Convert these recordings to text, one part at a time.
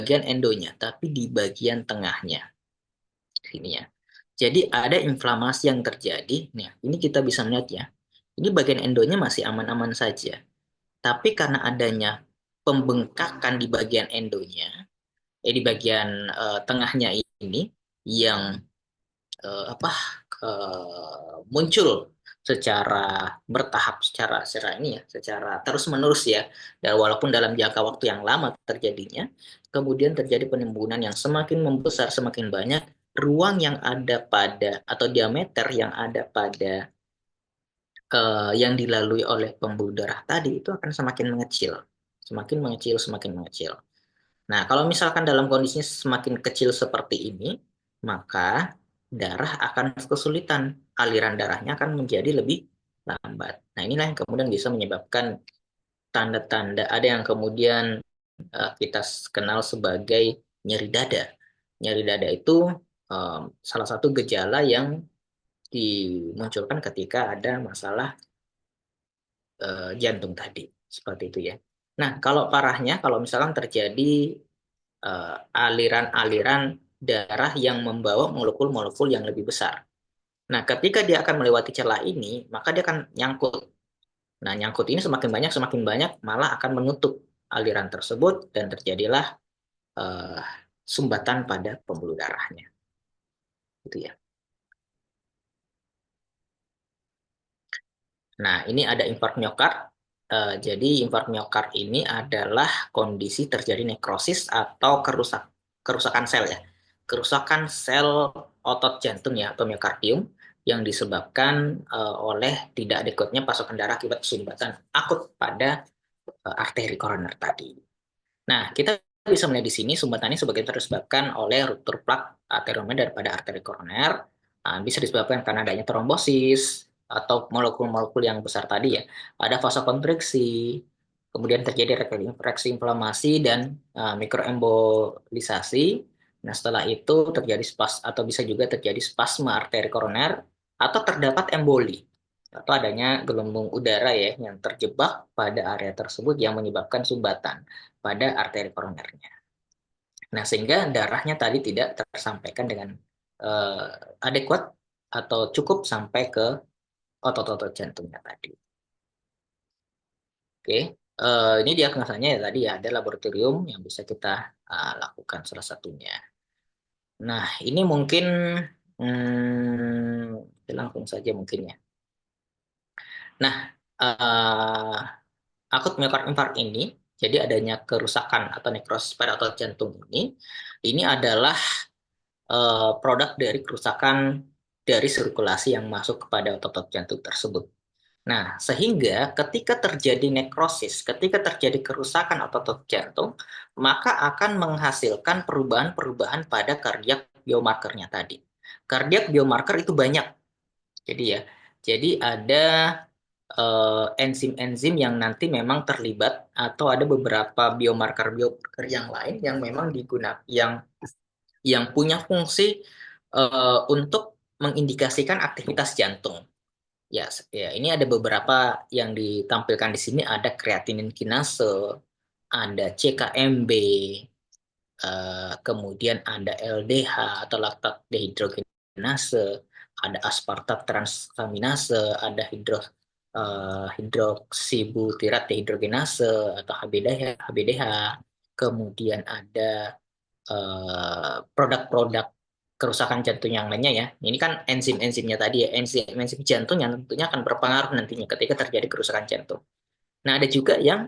bagian endonya, tapi di bagian tengahnya. Sini ya. Jadi ada inflamasi yang terjadi. Nih, ini kita bisa melihat ya. Ini bagian endonya masih aman-aman saja. Tapi karena adanya pembengkakan di bagian endonya, di bagian tengahnya ini yang muncul secara bertahap, secara ini ya, secara terus menerus ya, dan walaupun dalam jangka waktu yang lama terjadinya, kemudian terjadi penimbunan yang semakin membesar, semakin banyak, ruang yang ada pada atau diameter yang ada pada yang dilalui oleh pembuluh darah tadi itu akan semakin mengecil, semakin mengecil, semakin mengecil. Nah, kalau misalkan dalam kondisinya semakin kecil seperti ini, maka darah akan kesulitan, aliran darahnya akan menjadi lebih lambat. Nah, inilah yang kemudian bisa menyebabkan tanda-tanda, ada yang kemudian kita kenal sebagai nyeri dada. Nyeri dada itu salah satu gejala yang dimunculkan ketika ada masalah jantung tadi, seperti itu ya. Nah, kalau parahnya, kalau misalkan terjadi aliran-aliran darah yang membawa molekul-molekul yang lebih besar. Nah, ketika dia akan melewati celah ini, maka dia akan nyangkut. Nah, nyangkut ini semakin banyak, malah akan menutup aliran tersebut dan terjadilah uh, sumbatan pada pembuluh darahnya. Gitu ya. Nah, ini ada infark miokard. Jadi infark miokard ini adalah kondisi terjadi nekrosis atau kerusakan sel ya. Kerusakan sel otot jantung ya atau miokardium yang disebabkan oleh tidak adekatnya pasokan darah akibat sumbatan akut pada arteri koroner tadi. Nah, kita bisa melihat di sini sumbatan ini sebagai tersebabkan oleh ruptur plak arteriomer daripada arteri koroner. Nah, bisa disebabkan karena adanya trombosis atau molekul-molekul yang besar tadi ya. Ada vasokonstriksi, kemudian terjadi reaksi inflamasi dan mikroembolisasi. Nah, setelah itu terjadi atau bisa juga terjadi spasme arteri koroner atau terdapat emboli atau adanya gelembung udara ya yang terjebak pada area tersebut yang menyebabkan sumbatan pada arteri koronernya. Nah, sehingga darahnya tadi tidak tersampaikan dengan eh, adekuat atau cukup sampai ke otot-otot jantungnya tadi. Oke, ini diagnosanya ya tadi ya ada laboratorium yang bisa kita lakukan salah satunya. Nah, ini mungkin langsung saja mungkin ya. Nah, eh, akut miokard infark ini, jadi adanya kerusakan atau nekrosis pada otot jantung ini adalah produk dari kerusakan dari sirkulasi yang masuk kepada otot-otot jantung tersebut. Nah, sehingga ketika terjadi nekrosis, ketika terjadi kerusakan otot-otot jantung, maka akan menghasilkan perubahan-perubahan pada kardiak biomarkernya tadi. Kardiak biomarker itu banyak. Jadi ya, jadi ada enzim-enzim yang nanti memang terlibat atau ada beberapa biomarker-biomarker yang lain yang memang digunakan yang punya fungsi untuk mengindikasikan aktivitas jantung. Ya, ya, ini ada beberapa yang ditampilkan di sini ada kreatinin kinase, ada CKMB, kemudian ada LDH atau laktat dehidrogenase, ada aspartat transaminase, ada hidroksibutirat dehidrogenase atau HBDH, kemudian ada produk-produk kerusakan jantung yang lainnya ya. Ini kan enzim-enzimnya tadi ya, enzim-enzim jantung yang tentunya akan berpengaruh nantinya ketika terjadi kerusakan jantung. Nah, ada juga yang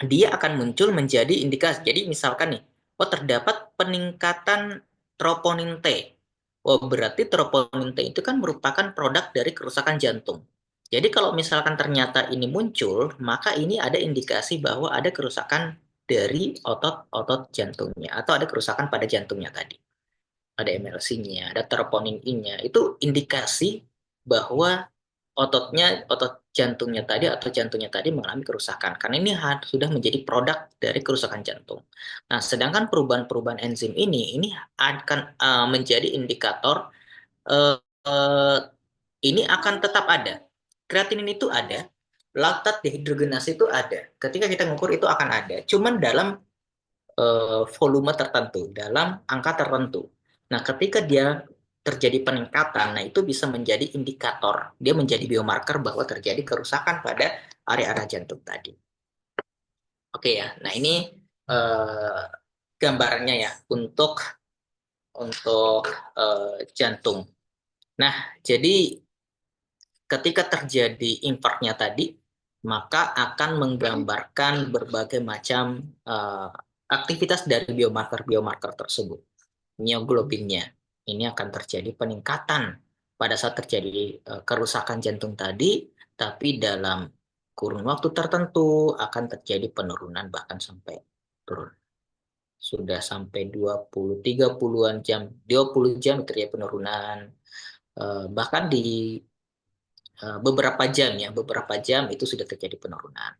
dia akan muncul menjadi indikasi. Jadi misalkan nih, oh terdapat peningkatan troponin T. Oh berarti troponin T itu kan merupakan produk dari kerusakan jantung. Jadi kalau misalkan ternyata ini muncul, maka ini ada indikasi bahwa ada kerusakan dari otot-otot jantungnya atau ada kerusakan pada jantungnya tadi. Ada MLC-nya, ada troponin I-nya. Itu indikasi bahwa otot jantungnya tadi atau jantungnya tadi mengalami kerusakan. Karena ini sudah menjadi produk dari kerusakan jantung. Nah, sedangkan perubahan-perubahan enzim ini akan menjadi indikator uh, uh, ini akan tetap ada. Kreatinin itu ada, laktat dehidrogenase itu ada. Ketika kita ngukur itu akan ada. Cuman dalam volume tertentu, dalam angka tertentu. Nah, ketika dia terjadi peningkatan, nah itu bisa menjadi indikator, dia menjadi biomarker bahwa terjadi kerusakan pada area-area jantung tadi. Oke ya, nah ini eh, gambarnya ya untuk jantung. Nah, jadi ketika terjadi infarknya tadi, maka akan menggambarkan berbagai macam aktivitas dari biomarker-biomarker tersebut. Mioglobinnya, ini akan terjadi peningkatan pada saat terjadi kerusakan jantung tadi, tapi dalam kurun waktu tertentu akan terjadi penurunan bahkan sampai turun. Sudah sampai 20-30-an jam, 20 jam terjadi penurunan. Bahkan di beberapa jam ya, beberapa jam itu sudah terjadi penurunan.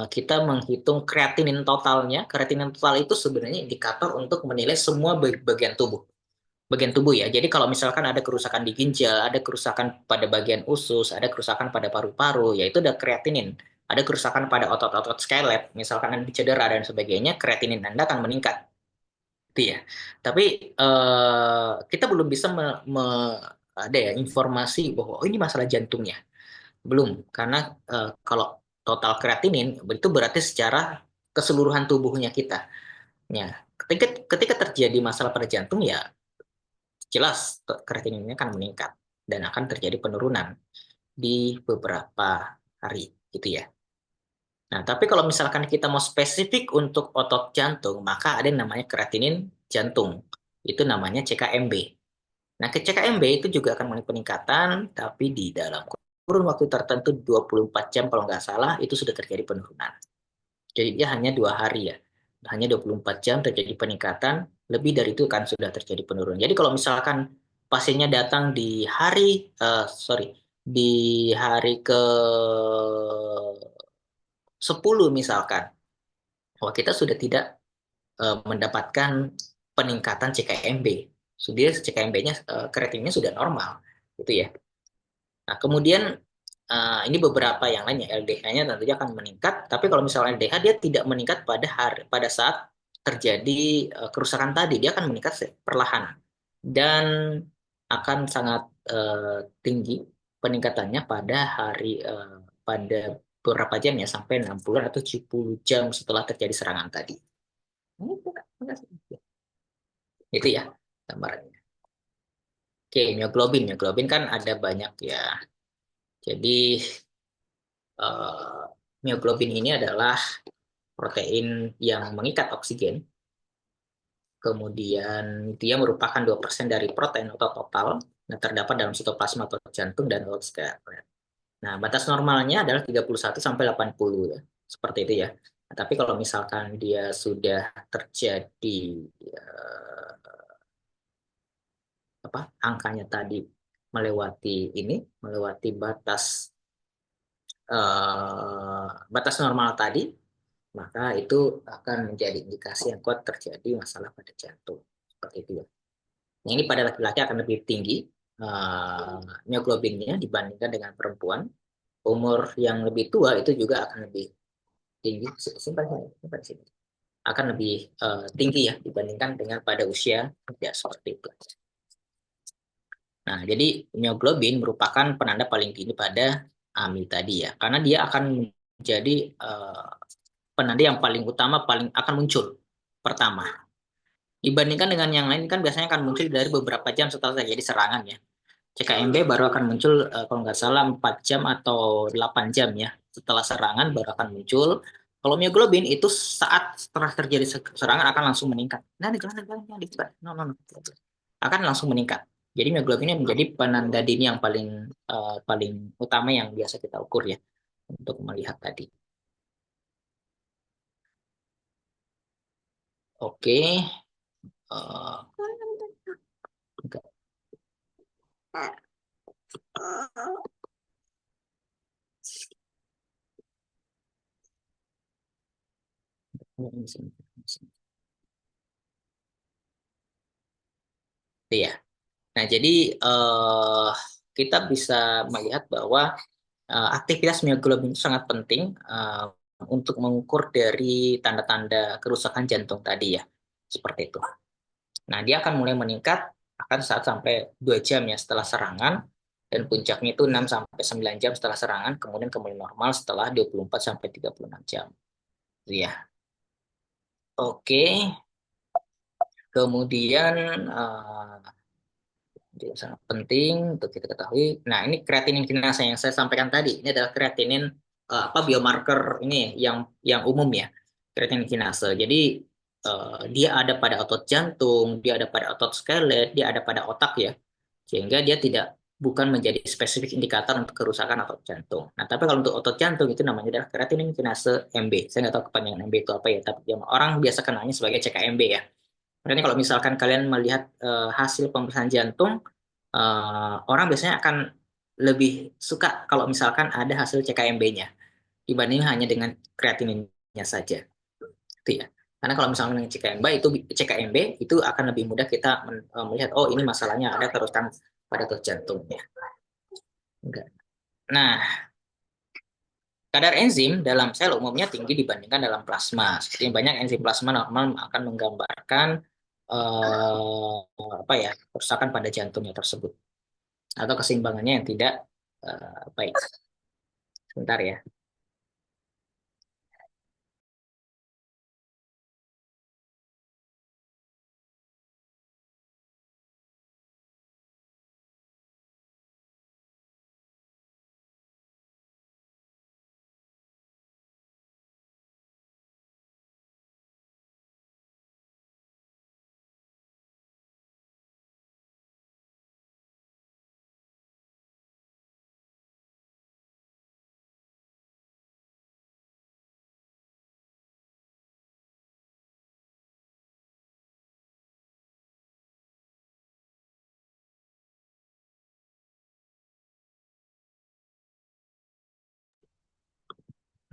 Kita menghitung kreatinin totalnya. Kreatinin total itu sebenarnya indikator untuk menilai semua bagian tubuh. Bagian tubuh ya. Jadi kalau misalkan ada kerusakan di ginjal, ada kerusakan pada bagian usus, ada kerusakan pada paru-paru, ya itu ada kreatinin. Ada kerusakan pada otot-otot skelet, misalkan Anda cedera dan sebagainya, kreatinin Anda akan meningkat. Itu ya. Tapi kita belum bisa ada ya informasi bahwa oh, ini masalah jantungnya. Belum, karena kalau total kreatinin itu berarti secara keseluruhan tubuhnya kita. Ya, ketika terjadi masalah pada jantung ya jelas kreatininnya akan meningkat dan akan terjadi penurunan di beberapa hari gitu ya. Nah, tapi kalau misalkan kita mau spesifik untuk otot jantung, maka ada yang namanya kreatinin jantung. Itu namanya CKMB. Nah, ke CKMB itu juga akan mengalami peningkatan, tapi di dalam kurun waktu tertentu 24 jam kalau nggak salah, itu sudah terjadi penurunan. Jadi dia hanya 2 hari ya. Hanya 24 jam terjadi peningkatan, lebih dari itu kan sudah terjadi penurunan. Jadi kalau misalkan pasiennya datang di di hari ke 10 misalkan, wah kita sudah tidak mendapatkan peningkatan CKMB. Sudah CKMB-nya, kreatinnya sudah normal, gitu ya. Nah, kemudian ini beberapa yang lainnya, LDH-nya tentunya akan meningkat, tapi kalau misalnya LDH dia tidak meningkat pada saat terjadi kerusakan tadi, dia akan meningkat perlahan dan akan sangat tinggi peningkatannya pada beberapa jam ya, sampai 60 atau 70 jam setelah terjadi serangan tadi. Itu ya gambarannya. Oke, mioglobin. Mioglobin kan ada banyak ya. Jadi eh, mioglobin ini adalah protein yang mengikat oksigen. Kemudian dia merupakan 2% dari protein otot total yang terdapat dalam sitoplasma otot jantung dan otot skelet. Nah, batas normalnya adalah 31 sampai 80 ya. Seperti itu ya. Nah, tapi kalau misalkan dia sudah terjadi eh, angkanya tadi melewati batas normal tadi, maka itu akan menjadi indikasi yang kuat terjadi masalah pada jantung. Seperti itu ya. Nah, ini pada laki-laki akan lebih tinggi mioglobinnya dibandingkan dengan perempuan. Umur yang lebih tua itu juga akan lebih tinggi, akan lebih tinggi ya dibandingkan dengan pada usia muda seperti itu. Nah, jadi mioglobin merupakan penanda paling tinggi pada AMI tadi ya, karena dia akan menjadi penanda yang paling utama, paling akan muncul pertama. Dibandingkan dengan yang lain kan biasanya akan muncul dari beberapa jam setelah terjadi serangan ya. CKMB baru akan muncul kalau nggak salah 4 jam atau 8 jam ya. Setelah serangan baru akan muncul. Kalau mioglobin itu saat setelah terjadi serangan akan langsung meningkat. Nah, no, no, no. Akan langsung meningkat. Jadi mioglobin ini menjadi penanda dini yang paling utama yang biasa kita ukur ya untuk melihat tadi. Oke, uh, Iya. Nah, jadi eh, kita bisa melihat bahwa aktivitas mioglobin itu sangat penting untuk mengukur dari tanda-tanda kerusakan jantung tadi ya, seperti itu. Nah, dia akan mulai meningkat akan saat sampai 2 jam ya setelah serangan, dan puncaknya itu 6 sampai 9 jam setelah serangan, kemudian kembali normal setelah 24 sampai 36 jam. Iya. Oke, kemudian jadi sangat penting untuk kita ketahui. Nah, ini kreatinin kinase yang saya sampaikan tadi. Ini adalah kreatinin apa biomarker ini yang umum ya. Kreatinin kinase. Jadi dia ada pada otot jantung, dia ada pada otot skelet, dia ada pada otak ya. Sehingga dia tidak bukan menjadi spesifik indikator untuk kerusakan otot jantung. Nah, tapi kalau untuk otot jantung itu namanya adalah kreatinin kinase MB. Saya nggak tahu kepanjangan MB itu apa ya, tapi orang biasa kenalnya sebagai CKMB ya. Makanya kalau misalkan kalian melihat hasil pemeriksaan jantung, orang biasanya akan lebih suka kalau misalkan ada hasil CKMB-nya dibanding hanya dengan kreatininnya saja. Itu ya. Karena kalau misalkan dengan CKMB itu akan lebih mudah kita melihat oh ini masalahnya ada kerusakan pada otot jantungnya. Enggak. Nah, kadar enzim dalam sel umumnya tinggi dibandingkan dalam plasma. Seperti banyak enzim plasma normal akan menggambarkan apa ya kerusakan pada jantungnya tersebut atau keseimbangannya yang tidak baik. Sebentar ya.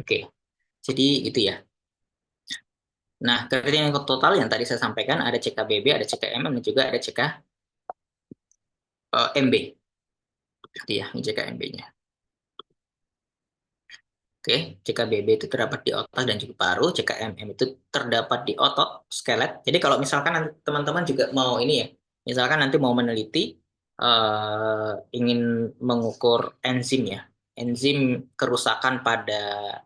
Oke, jadi itu ya. Nah, kriteria yang total yang tadi saya sampaikan ada CKBB, ada CKMM, dan juga ada CKMB. Itu ya, ini CKMB-nya. Oke, CKBB itu terdapat di otak dan juga paru, CKMM itu terdapat di otot, skelet. Jadi kalau misalkan nanti teman-teman juga mau ini ya, misalkan nanti mau meneliti, ingin mengukur enzim ya, enzim kerusakan pada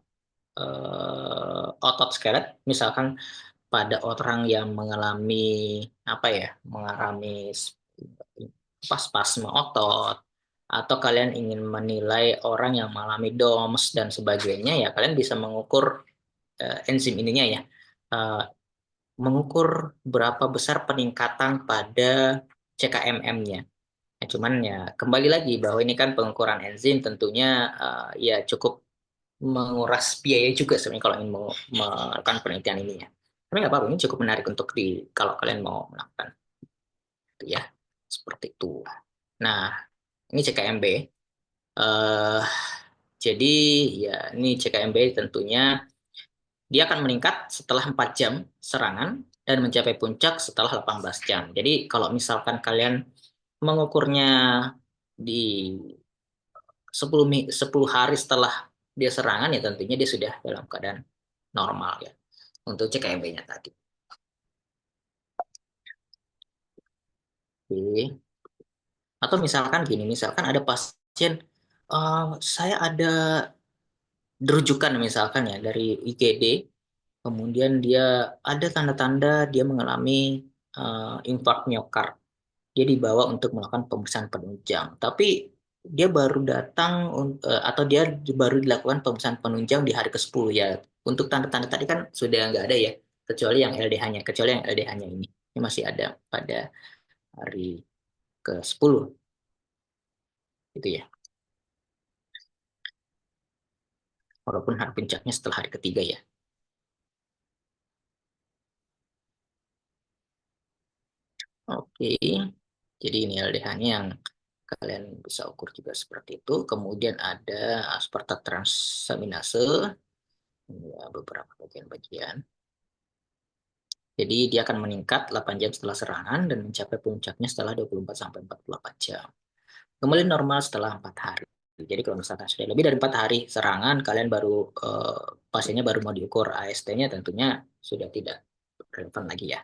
otot skelet, misalkan pada orang yang mengalami apa ya, mengalami spasme otot, atau kalian ingin menilai orang yang mengalami DOMS dan sebagainya ya kalian bisa mengukur enzim ininya ya. Eh, Mengukur berapa besar peningkatan pada CKMM-nya. Ya, cuman ya kembali lagi bahwa ini kan pengukuran enzim tentunya ya cukup menguras biaya juga sebenarnya kalau ingin mau melakukan penelitian ini ya. Tapi nggak apa-apa, ini cukup menarik untuk kalau kalian mau melakukan itu ya. Seperti itu. Nah, ini CKMB. Eh, jadi ya ini CKMB tentunya dia akan meningkat setelah 4 jam serangan dan mencapai puncak setelah 18 jam. Jadi kalau misalkan kalian mengukurnya di 10 hari setelah dia serangan ya tentunya dia sudah dalam keadaan normal ya untuk CKMB-nya tadi. Oke. Atau misalkan gini, misalkan ada pasien, saya ada rujukan misalkan ya dari IGD, kemudian dia ada tanda-tanda dia mengalami infark miokard. Dia dibawa untuk melakukan pemeriksaan penunjang, tapi dia baru datang atau dia baru dilakukan pemeriksaan penunjang di hari ke-10 ya. Untuk tanda-tanda tadi kan sudah nggak ada ya, kecuali yang LDH-nya ini masih ada pada hari ke-10 gitu ya. Walaupun hari puncaknya setelah hari ketiga ya. Oke, jadi ini LDH-nya yang kalian bisa ukur juga seperti itu. Kemudian ada aspartat transaminase, ya, beberapa bagian-bagian. Jadi dia akan meningkat 8 jam setelah serangan dan mencapai puncaknya setelah 24 sampai 48 jam. Kembali normal setelah 4 hari. Jadi kalau misalkan sudah lebih dari 4 hari serangan, kalian baru pasiennya baru mau diukur AST-nya, tentunya sudah tidak relevan lagi ya.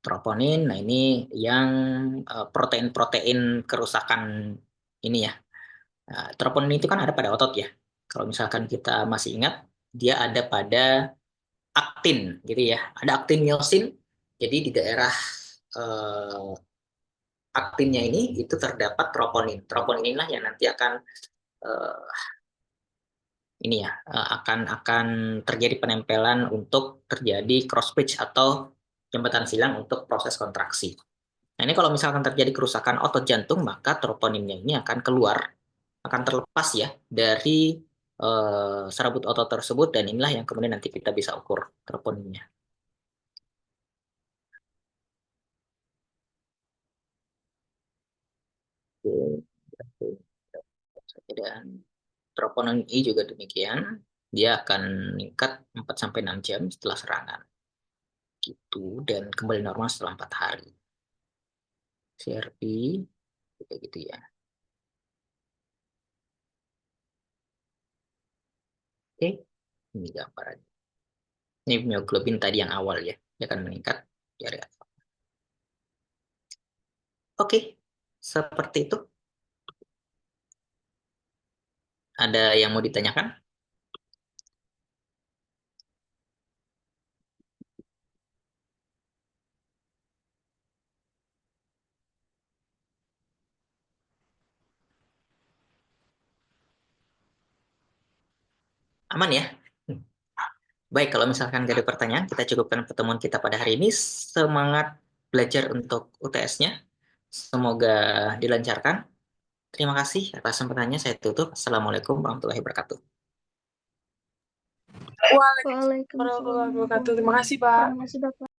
Troponin, nah ini yang protein-protein kerusakan ini ya. Nah, troponin itu kan ada pada otot ya. Kalau misalkan kita masih ingat, dia ada pada aktin gitu ya. Ada aktin myosin. Jadi di daerah eh, aktinnya ini itu terdapat troponin. Troponin inilah yang nanti akan eh, ini ya akan terjadi penempelan untuk terjadi cross bridge atau jembatan silang untuk proses kontraksi. Nah, ini kalau misalkan terjadi kerusakan otot jantung, maka troponinnya ini akan keluar, akan terlepas ya dari serabut otot tersebut, dan inilah yang kemudian nanti kita bisa ukur troponinnya. Dan troponin I juga demikian, dia akan meningkat 4 sampai 6 jam setelah serangan gitu, dan kembali normal setelah 4 hari. CRP kayak gitu ya. Oke, ini gambaran. Ini mioglobin tadi yang awal ya, dia akan meningkat di area. Oke, seperti itu. Ada yang mau ditanyakan? Aman ya? Baik, kalau misalkan gak ada pertanyaan, kita cukupkan pertemuan kita pada hari ini. Semangat belajar untuk UTS-nya. Semoga dilancarkan. Terima kasih atas kesempatannya. Saya tutup. Assalamualaikum warahmatullahi wabarakatuh. Waalaikumsalam warahmatullahi wabarakatuh. Terima kasih, Pak. Terima kasih, Bapak.